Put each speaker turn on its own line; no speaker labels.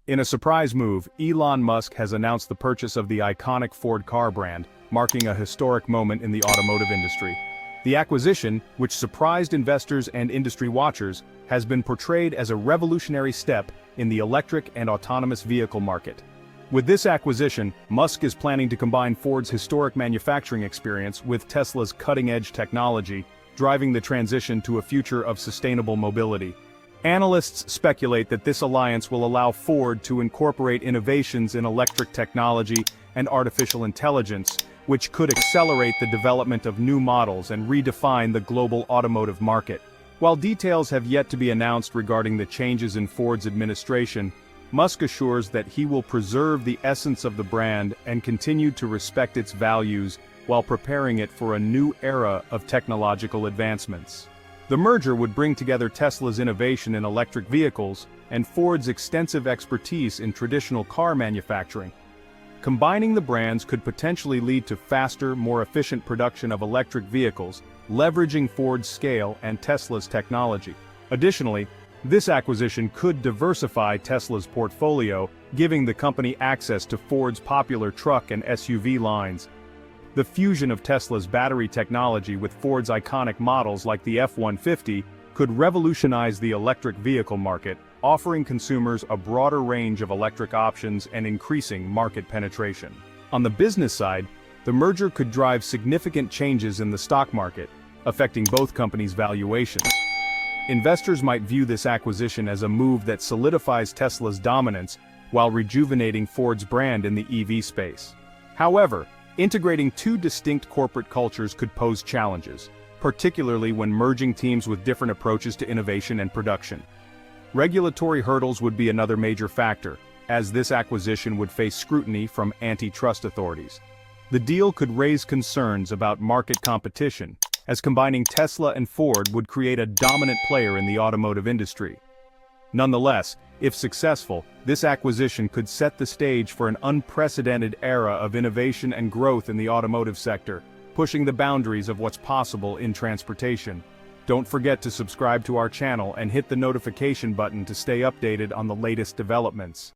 In a surprise move, Elon Musk has announced the purchase of the iconic Ford car brand, marking a historic moment in the automotive industry. The acquisition, which surprised investors and industry watchers, has been portrayed as a revolutionary step in the electric and autonomous vehicle market. With this acquisition, Musk is planning to combine Ford's historic manufacturing experience with Tesla's cutting-edge technology, driving the transition to a future of sustainable mobility. Analysts speculate that this alliance will allow Ford to incorporate innovations in electric technology and artificial intelligence, which could accelerate the development of new models and redefine the global automotive market. While details have yet to be announced regarding the changes in Ford's administration, Musk assures that he will preserve the essence of the brand and continue to respect its values while preparing it for a new era of technological advancements. The merger would bring together Tesla's innovation in electric vehicles and Ford's extensive expertise in traditional car manufacturing. Combining the brands could potentially lead to faster, more efficient production of electric vehicles, leveraging Ford's scale and Tesla's technology. Additionally, this acquisition could diversify Tesla's portfolio, giving the company access to Ford's popular truck and SUV lines. The fusion of Tesla's battery technology with Ford's iconic models like the F-150 could revolutionize the electric vehicle market, offering consumers a broader range of electric options and increasing market penetration. On the business side, the merger could drive significant changes in the stock market, affecting both companies' valuations. Investors might view this acquisition as a move that solidifies Tesla's dominance while rejuvenating Ford's brand in the EV space. However, integrating two distinct corporate cultures could pose challenges, particularly when merging teams with different approaches to innovation and production. Regulatory hurdles would be another major factor, as this acquisition would face scrutiny from antitrust authorities. The deal could raise concerns about market competition, as combining Tesla and Ford would create a dominant player in the automotive industry. Nonetheless, if successful, this acquisition could set the stage for an unprecedented era of innovation and growth in the automotive sector, pushing the boundaries of what's possible in transportation. Don't forget to subscribe to our channel and hit the notification button to stay updated on the latest developments.